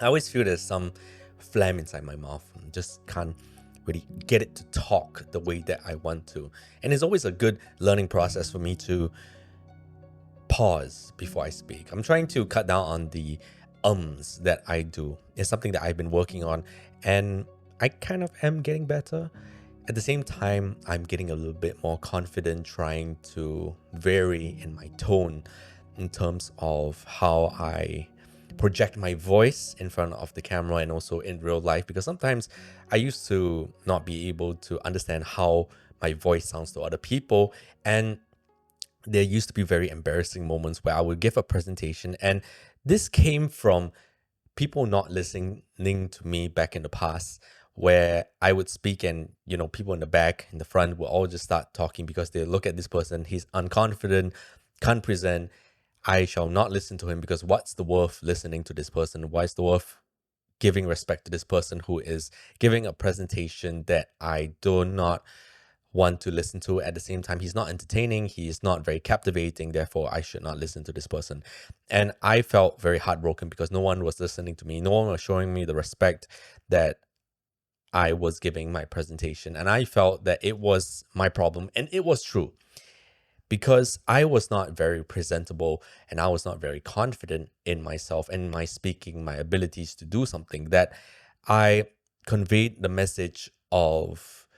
I always feel there's some phlegm inside my mouth and just can't really get it to talk the way that I want to. And it's always a good learning process for me to pause before I speak. I'm trying to cut down on the ums that I do. It's something that I've been working on, and I kind of am getting better. At the same time, I'm getting a little bit more confident trying to vary in my tone in terms of how I project my voice in front of the camera and also in real life, because sometimes I used to not be able to understand how my voice sounds to other people, and there used to be very embarrassing moments where I would give a presentation, and this came from people not listening to me back in the past, where I would speak and people in the back, in the front will all just start talking because they look at this person, he's unconfident, can't present. I shall not listen to him, because what's the worth listening to this person? Why is the worth giving respect to this person who is giving a presentation that I do not want to listen to? At the same time, he's not entertaining, he's not very captivating, therefore I should not listen to this person. And I felt very heartbroken because no one was listening to me, no one was showing me the respect that I was giving my presentation. And I felt that it was my problem, and it was true, because I was not very presentable and I was not very confident in myself and my speaking, my abilities to do something, that I conveyed the message of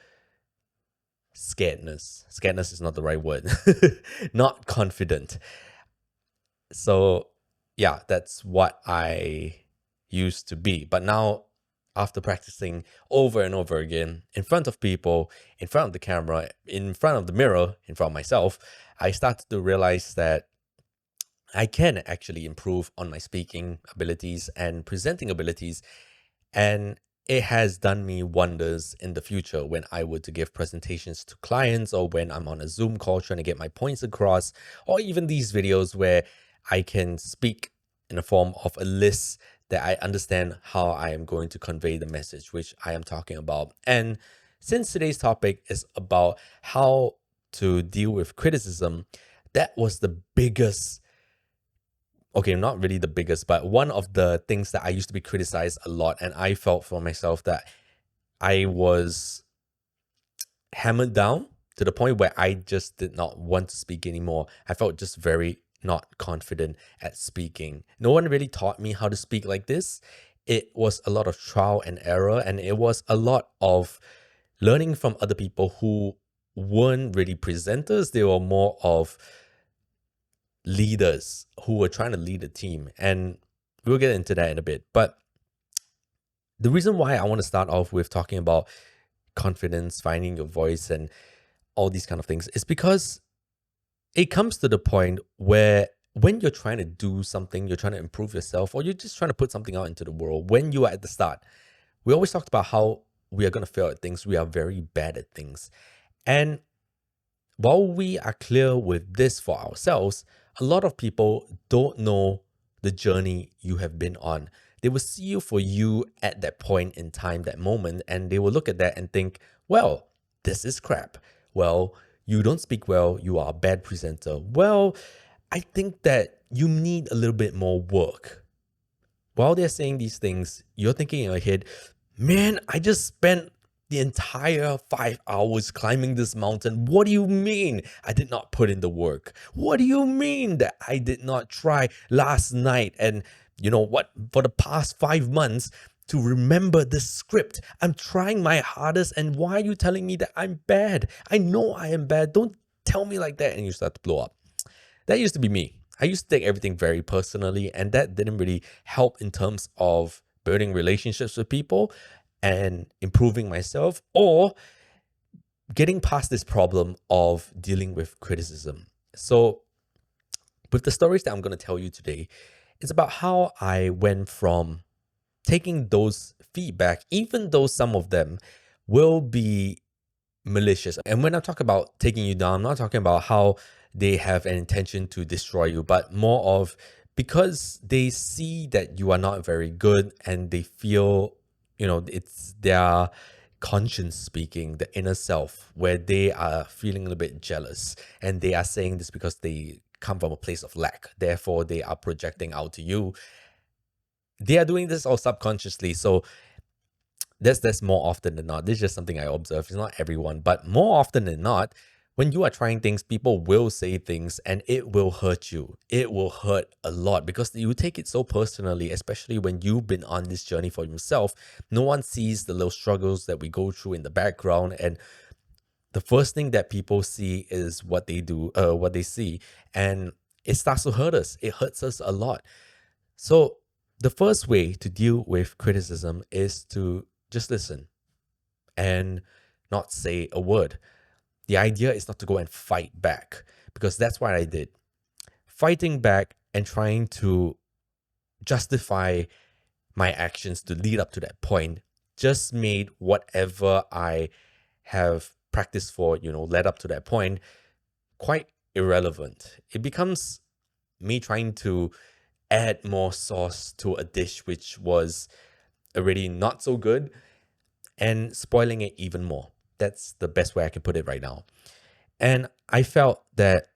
scaredness. Scaredness is not the right word. Not confident. So yeah, that's what I used to be. But now, after practicing over and over again in front of people, in front of the camera, in front of the mirror, in front of myself, I started to realize that I can actually improve on my speaking abilities and presenting abilities. And it has done me wonders in the future when I were to give presentations to clients, or when I'm on a Zoom call trying to get my points across, or even these videos where I can speak in the form of a list that I understand how I am going to convey the message which I am talking about. And since today's topic is about how to deal with criticism, that was the biggest, okay, not really the biggest, but one of the things that I used to be criticized a lot. And I felt for myself that I was hammered down to the point where I just did not want to speak anymore. I felt just very not confident at speaking. No one really taught me how to speak like this. It was a lot of trial and error, and it was a lot of learning from other people who weren't really presenters. They were more of leaders who were trying to lead a team. And we'll get into that in a bit. But the reason why I want to start off with talking about confidence, finding your voice, and all these kind of things is because it comes to the point where when you're trying to do something, you're trying to improve yourself, or you're just trying to put something out into the world, when you are at the start, we always talked about how we are going to fail at things. We are very bad at things. And while we are clear with this for ourselves, a lot of people don't know the journey you have been on. They will see you for you at that point in time, that moment, and they will look at that and think, well, this is crap. Well, you don't speak well, you are a bad presenter. Well, I think that you need a little bit more work. While they're saying these things, you're thinking in your head, man, I just spent the entire 5 hours climbing this mountain. What do you mean I did not put in the work? What do you mean that I did not try last night and, what, for the past 5 months to remember the script? I'm trying my hardest, and why are you telling me that I'm bad? I know I am bad. Don't tell me like that. And you start to blow up. That used to be me. I used to take everything very personally, and that didn't really help in terms of building relationships with people and improving myself, or getting past this problem of dealing with criticism. So, with the stories that I'm going to tell you today, it's about how I went from taking those feedback, even though some of them will be malicious. And when I talk about taking you down, I'm not talking about how they have an intention to destroy you, but more of because they see that you are not very good, and they feel, it's their conscience speaking, the inner self, where they are feeling a little bit jealous, and they are saying this because they come from a place of lack. Therefore, they are projecting out to you. they are doing this all subconsciously. So that's more often than not. This is just something I observe. It's not everyone, but more often than not, when you are trying things, people will say things and it will hurt you. It will hurt a lot because you take it so personally, especially when you've been on this journey for yourself. No one sees the little struggles that we go through in the background. And the first thing that people see is what they do, what they see. And it starts to hurt us. It hurts us a lot. So the first way to deal with criticism is to just listen and not say a word. The idea is not to go and fight back, because that's what I did. Fighting back and trying to justify my actions to lead up to that point just made whatever I have practiced for, led up to that point, quite irrelevant. It becomes me trying to add more sauce to a dish which was already not so good and spoiling it even more. That's the best way I can put it right now. And I felt that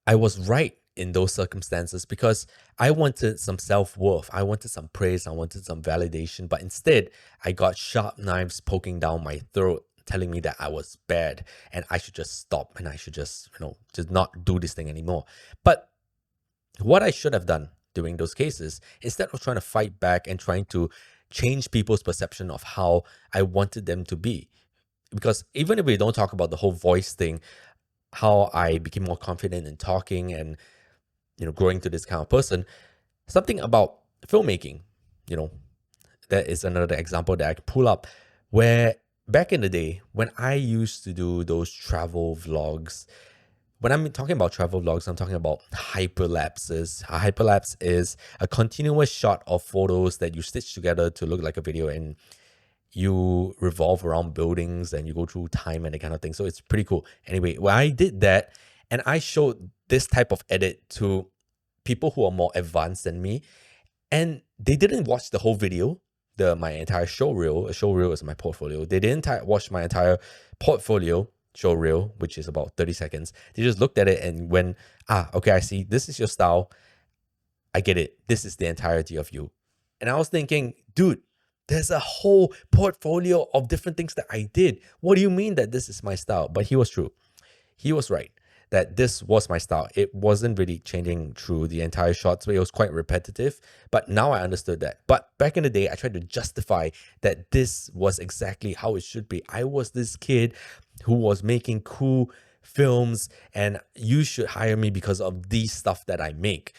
I was right in those circumstances because I wanted some self-worth. I wanted some praise. I wanted some validation. But instead, I got sharp knives poking down my throat, telling me that I was bad and I should just stop and I should just, just not do this thing anymore. But what I should have done during those cases, instead of trying to fight back and trying to change people's perception of how I wanted them to be, because even if we don't talk about the whole voice thing, how I became more confident in talking and, growing to this kind of person, something about filmmaking, that is another example that I can pull up, where back in the day, when I used to do those travel vlogs, when I'm talking about travel vlogs, I'm talking about hyperlapses. A hyperlapse is a continuous shot of photos that you stitch together to look like a video, and you revolve around buildings and you go through time and that kind of thing. So it's pretty cool. Anyway, when I did that and I showed this type of edit to people who are more advanced than me, and they didn't watch the whole video, my entire show reel. A show reel is my portfolio. They didn't watch my entire portfolio show reel, which is about 30 seconds. They just looked at it and went, okay, I see. This is your style. I get it. This is the entirety of you. And I was thinking, dude, there's a whole portfolio of different things that I did. What do you mean that this is my style? But he was true. He was right that this was my style. It wasn't really changing through the entire shot, so it was quite repetitive. But now I understood that. But back in the day, I tried to justify that this was exactly how it should be. I was this kid who was making cool films, and you should hire me because of these stuff that I make.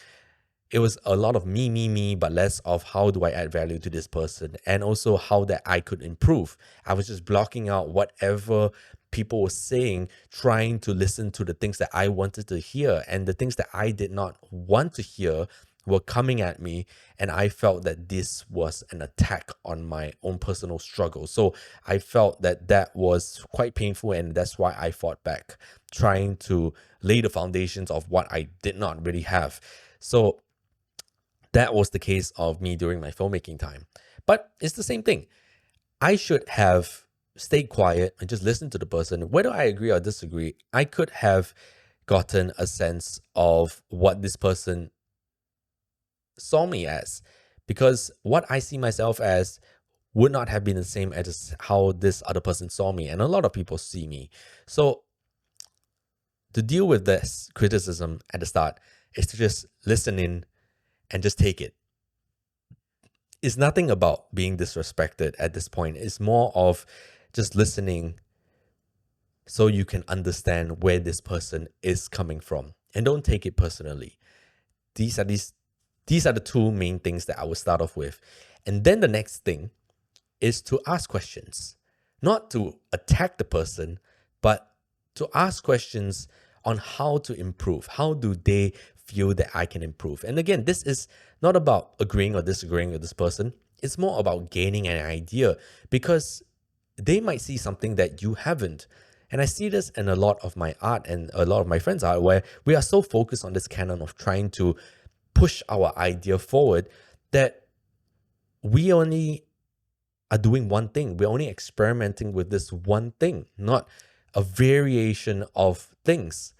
It was a lot of me, but less of how do I add value to this person, and also how that I could improve. I was just blocking out whatever people were saying, trying to listen to the things that I wanted to hear, and the things that I did not want to hear were coming at me, and I felt that this was an attack on my own personal struggle. So I felt that that was quite painful, and that's why I fought back, trying to lay the foundations of what I did not really have. So that was the case of me during my filmmaking time. But it's the same thing. I should have stayed quiet and just listened to the person. Whether I agree or disagree, I could have gotten a sense of what this person saw me as, because what I see myself as would not have been the same as how this other person saw me. And a lot of people see me. So to deal with this criticism at the start is to just listen in and just take it. It's nothing about being disrespected at this point. It's more of just listening so you can understand where this person is coming from, and don't take it personally. These are the two main things that I will start off with. And then the next thing is to ask questions, not to attack the person, but to ask questions on how to improve. How do they feel that I can improve? And again, this is not about agreeing or disagreeing with this person. It's more about gaining an idea, because they might see something that you haven't. And I see this in a lot of my art and a lot of my friends' art, where we are so focused on this canon of trying to push our idea forward that we only are doing one thing. We're only experimenting with this one thing, not a variation of things.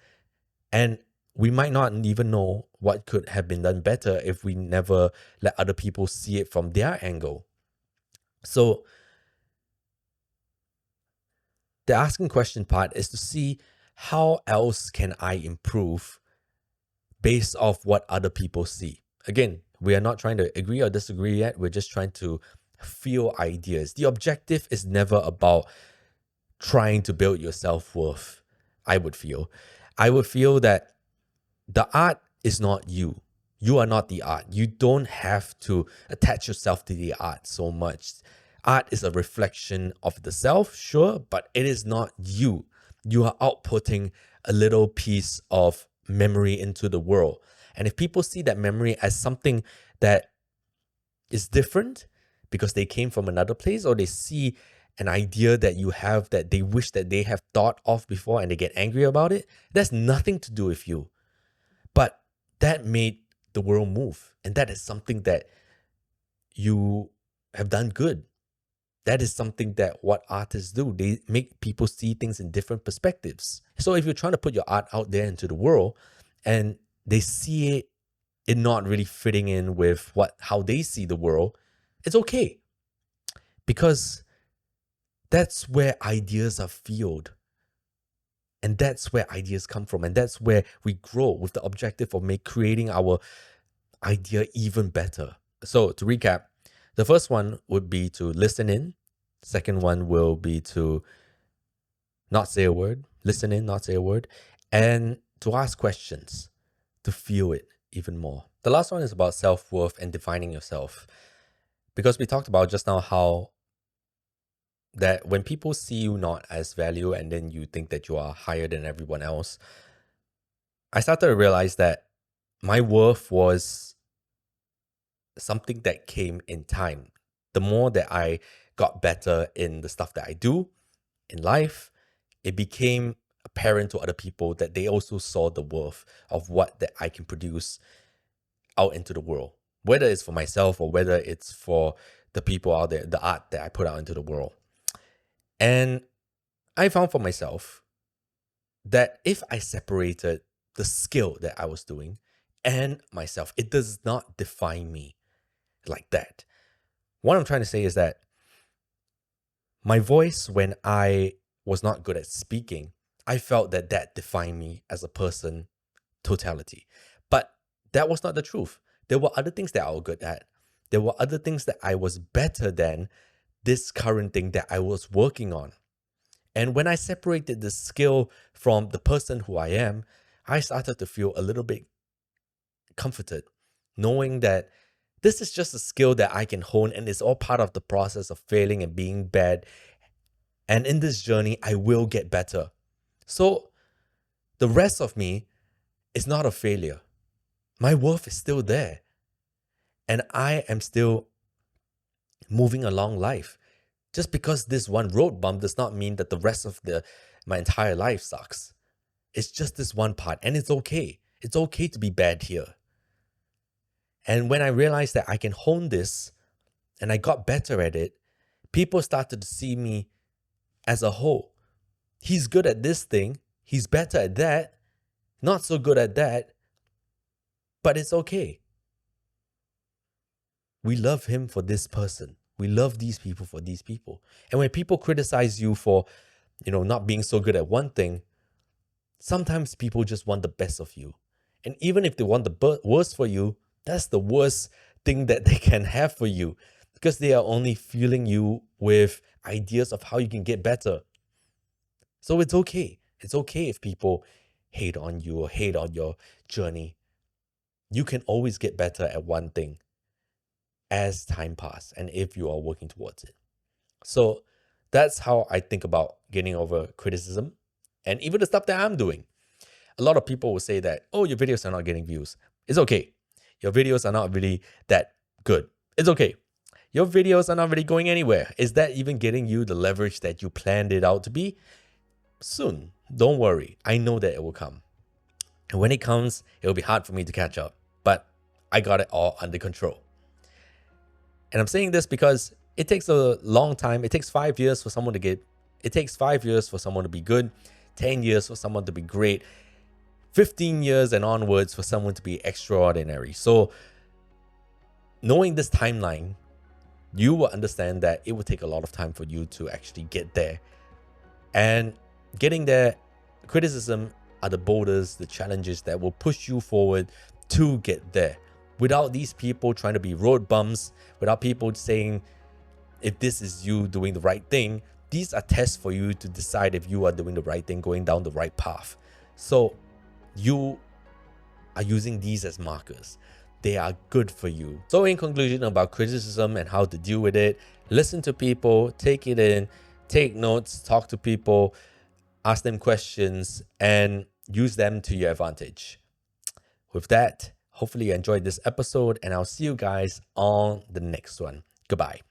And we might not even know what could have been done better if we never let other people see it from their angle. So the asking question part is to see how else can I improve based off what other people see. Again, we are not trying to agree or disagree yet. We're just trying to feel ideas. The objective is never about trying to build your self-worth. I would feel that the art is not you. You are not the art. You don't have to attach yourself to the art so much. Art is a reflection of the self, sure, but it is not you. You are outputting a little piece of memory into the world. And if people see that memory as something that is different because they came from another place, or they see an idea that you have that they wish that they have thought of before and they get angry about it, that's nothing to do with you. But that made the world move. And that is something that you have done good. That is something that what artists do. They make people see things in different perspectives. So if you're trying to put your art out there into the world and they see it not really fitting in with how they see the world, it's okay. Because that's where ideas are fueled. And that's where ideas come from. And that's where we grow with the objective of creating our idea even better. So to recap, the first one would be to listen in. Second one will be to not say a word, listen in, not say a word, and to ask questions, to feel it even more. The last one is about self-worth and defining yourself. Because we talked about just now how that when people see you not as value and then you think that you are higher than everyone else, I started to realize that my worth was something that came in time. The more that I got better in the stuff that I do in life, it became apparent to other people that they also saw the worth of what that I can produce out into the world, whether it's for myself or whether it's for the people out there, the art that I put out into the world. And I found for myself that if I separated the skill that I was doing and myself, it does not define me like that. What I'm trying to say is that my voice, when I was not good at speaking, I felt that that defined me as a person, totality. But that was not the truth. There were other things that I was good at. There were other things that I was better than this current thing that I was working on. And when I separated the skill from the person who I am, I started to feel a little bit comforted, knowing that this is just a skill that I can hone and it's all part of the process of failing and being bad. And in this journey, I will get better. So the rest of me is not a failure. My worth is still there. And I am still moving along life. Just because this one road bump does not mean that the rest of my entire life sucks. It's just this one part, and it's okay. It's okay to be bad here. And when I realized that I can hone this and I got better at it, people started to see me as a whole. He's good at this thing. He's better at that. Not so good at that. But it's okay. We love him for this person. We love these people for these people. And when people criticize you for, not being so good at one thing, sometimes people just want the best of you. And even if they want the worst for you, that's the worst thing that they can have for you, because they are only fueling you with ideas of how you can get better. So it's okay. It's okay if people hate on you or hate on your journey. You can always get better at one thing as time passes and if you are working towards it. So that's how I think about getting over criticism and even the stuff that I'm doing. A lot of people will say that, oh, your videos are not getting views. It's okay. Your videos are not really that good. It's okay. Your videos are not really going anywhere. Is that even getting you the leverage that you planned it out to be? Soon. Don't worry. I know that it will come. And when it comes, it will be hard for me to catch up. But I got it all under control. And I'm saying this because it takes a long time. It takes 5 years for someone to it takes 5 years for someone to be good, 10 years for someone to be great. 15 years and onwards for someone to be extraordinary. So knowing this timeline, you will understand that it will take a lot of time for you to actually get there. And getting there, criticism are the boulders, the challenges that will push you forward to get there. Without these people trying to be road bumps, without people saying if this is you doing the right thing, these are tests for you to decide if you are doing the right thing, going down the right path. So you are using these as markers. They are good for you. So in conclusion about criticism and how to deal with it, listen to people, take it in, take notes, talk to people, ask them questions, and use them to your advantage. With that, hopefully you enjoyed this episode, and I'll see you guys on the next one. Goodbye.